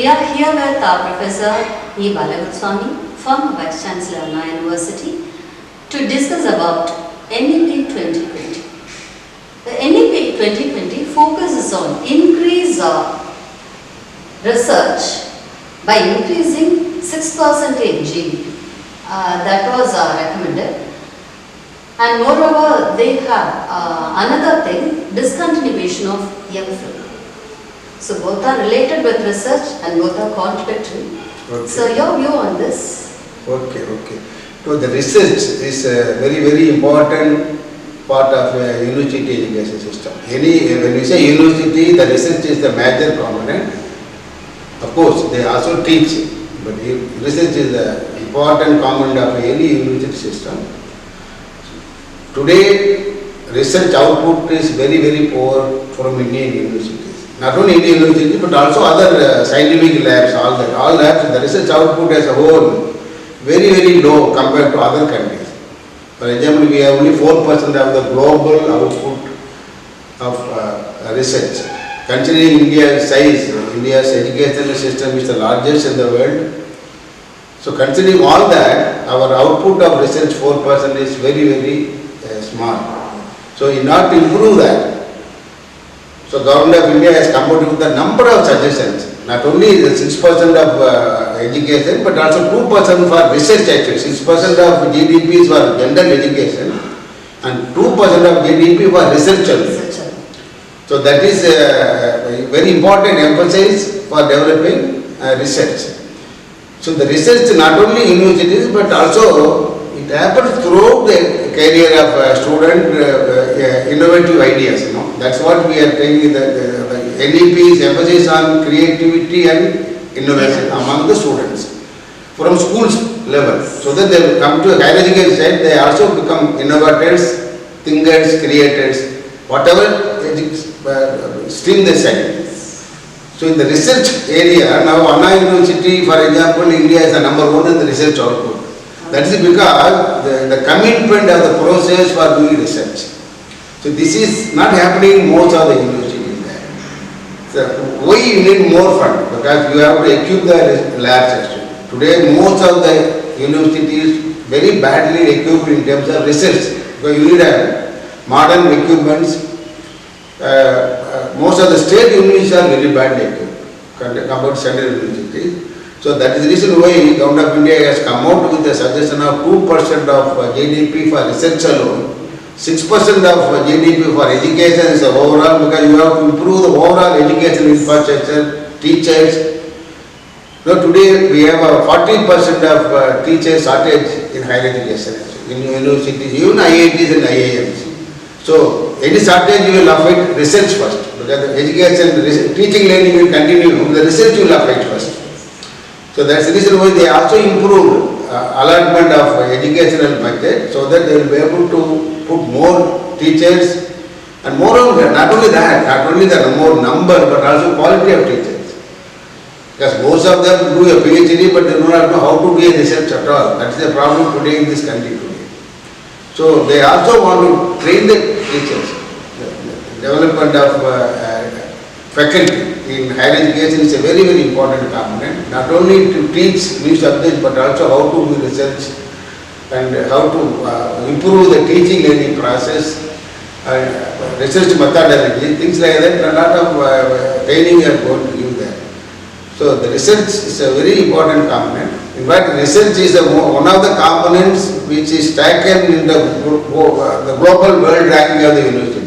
We are here with Professor E. Balagutswamy, former Vice Chancellor of Anna University, to discuss about NEP 2020. The NEP 2020 focuses on increase research by increasing 6% GDP. That was recommended. And moreover, they have another thing, discontinuation of MPhil. So both are related with research and both are contradictory. Okay. So your view on this? Okay. So the research is a very important part of a university education system. When you say university, the research is the major component. Of course, they also teach, but research is the important component of any university system. Today, research output is very poor from Indian universities. Not only Indian universities, but also other scientific labs, all labs, the research output as a whole, very low compared to other countries. For example, we have only 4% of the global output of research. Considering India's size, India's educational system is the largest in the world. So considering all that, our output of research 4% is very small. So in order to improve that, so Government of India has come out with a number of suggestions. Not only the 6% of education, but also 2% for research actually. 6% of GDP is for general education and 2% of GDP for research only. So that is a very important emphasis for developing research. So the research not only universities but also it happens throughout the career of a student, innovative ideas. That's what we are taking. The NEP's emphasis on creativity and innovation among the students from schools level, so that they will come to higher education side, they also become innovators, thinkers, creators, whatever stream they study. So in the research area, now Anna University, for example, India is the number one in the research output. That is because the commitment of the process for doing research. So this is not happening in most of the universities there. So why you need more fund? Because you have to equip the labs actually. Today most of the universities very badly equipped in terms of research. Because you need modern equipments. Most of the state universities are very badly equipped compared to central universities. So that is the reason why Government of India has come out with a suggestion of 2% of GDP for research alone, 6% of GDP for education is overall, because you have to improve the overall education infrastructure, teachers. So today we have a 40% of teacher shortage in higher education, in universities, even IITs and IIMs. So any shortage you will affect research first, because the education, teaching learning will continue, the research will affect first. So that's the reason why they also improved allotment of educational budget, so that they will be able to put more teachers, and moreover, not only the more number, but also quality of teachers. Because most of them do a PhD, but they do not know how to do a research at all. That is the problem today in this country today. So they also want to train the teachers. The development of faculty in higher education is a very important component. Not only to teach new subjects, but also how to do research and how to improve the teaching learning process, research methodology, things like that. A lot of training are going to give there. So the research is a very important component. In fact, research is one of the components which is taken in the global world ranking of the university.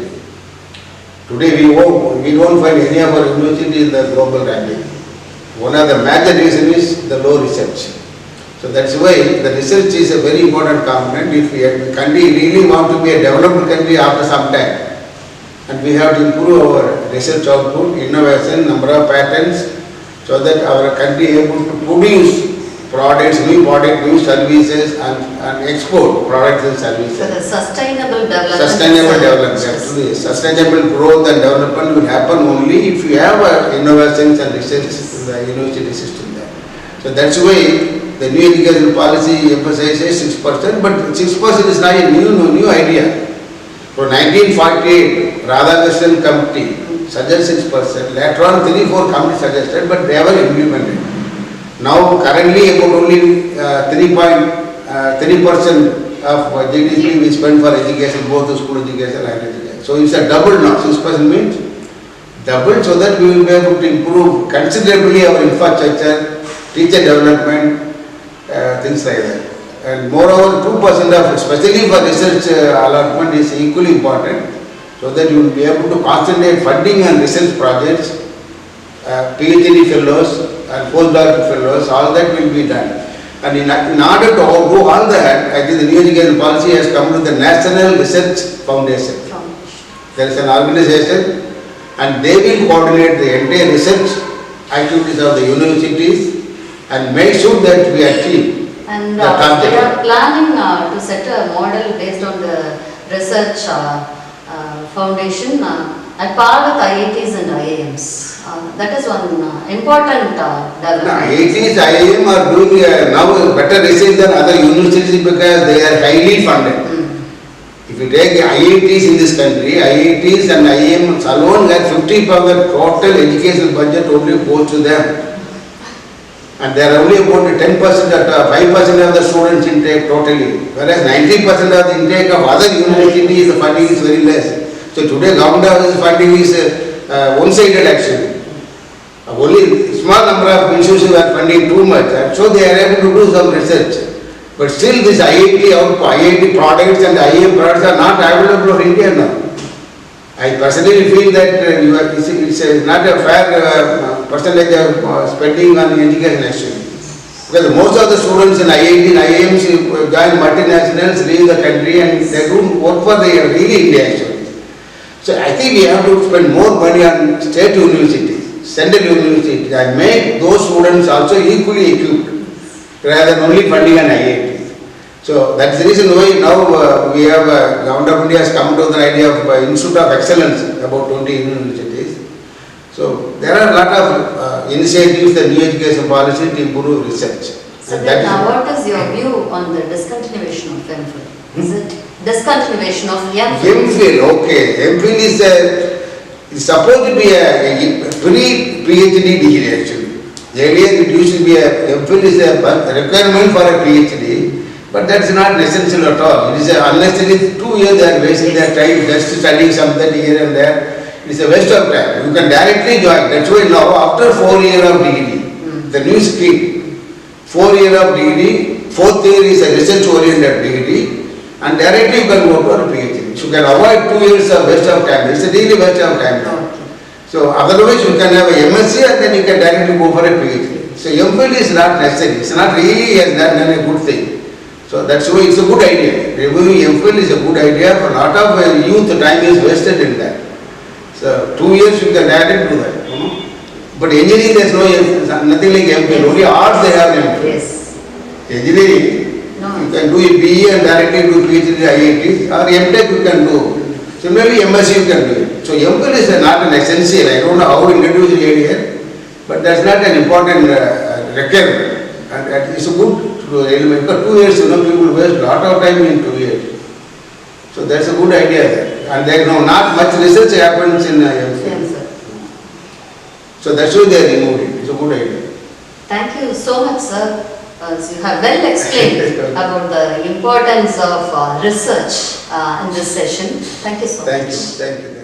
Today we don't find any of our universities in the global ranking. One of the major reasons is the low research. So that's why the research is a very important component. If the country really want to be a developed country after some time, and we have to improve our research output, innovation, number of patents, so that our country is able to produce products, new services, and export products and services. So the sustainable development. Absolutely. Sustainable growth and development will happen only if you have innovations and research in the university system there. So that's why the new education policy emphasizes 6%, but 6% is not a new idea. For 1948, Radhakrishnan committee suggested 6%. Later on, 3-4 committees suggested, but they were implemented. Now, currently, about only 3% of GDP we spend for education, both the school education and education. So it's a double now. 6% means double, so that we will be able to improve considerably our infrastructure, teacher development, things like that. And moreover, 2% of, especially for research allotment is equally important, so that you will be able to concentrate funding on research projects, PhD fellows and postdoctoral fellows, all that will be done. And in order to do all that, I think the new education policy has come to the National Research Foundation. There is an organization and they will coordinate the entire research activities of the universities and make sure that we achieve. And the target. they are planning to set a model based on the research foundation at par with IITs and IIMs. That is one important development. IITs, IIM are doing now better research than other universities because they are highly funded. If you take IITs in this country, IITs and IIMs alone get 50% of the total education budget only goes to them. And they are only about 10% or 5% of the students intake totally. Whereas 90% of the intake of other universities, the funding is very less. So today government office funding is one-sided actually. Only small number of institutions are funding too much, and so they are able to do some research. But still this IIT products and IIM products are not available for India now. I personally feel that it's not a fair percentage of spending on education actually. Because most of the students in IIT and IIMs join multinationals, leave the country and they don't work for the really India actually. So I think we have to spend more money on state universities, central universities, and make those students also equally equipped rather than only funding on IIT. So that's the reason why now we have Government of India has come to the idea of Institute of Excellence, about 20 universities. So there are a lot of initiatives, the new education policy to improve research. So then what is your view on the discontinuation of MPhil? Is it discontinuation of MPhil? MPhil, okay. MPhil is supposed to be a pre-PhD degree actually. Earlier it used to be MPhil is a requirement for a PhD. But that's not essential at all. It is unless it is 2 years they are wasting their time just studying something here and there. It is a waste of time. You can directly join. That's why now after 4 years of degree, the new scheme, 4 years of degree, 4th year is a research oriented degree, and directly you can go to a PhD. So you can avoid 2 years of waste of time. It's a really waste of time now. So otherwise you can have a MSc and then you can directly go for a PhD. So MPhil is not necessary. It's not really has done a good thing. So that's why it's a good idea. Removing MPhil is a good idea. For a lot of youth, time is wasted in that. So 2 years you can directly do that. But engineering there is nothing like MPhil. Only arts they have MPhil. Yes. Engineering, you can do a BE and directly do PhD in IIT, or MTech you can do. Similarly MSc you can do it. So MPhil is not an essential. I don't know how introduced it here, but that's not an important requirement. And it's a good element. Because 2 years, people waste a lot of time in 2 years. So that's a good idea there. And there is not much research happens in MPhil. Yes, sir. So that's why they removed it. It's a good idea. Thank you so much, sir. So you have well explained about the importance of research in this session. Thank you so much. Thank you.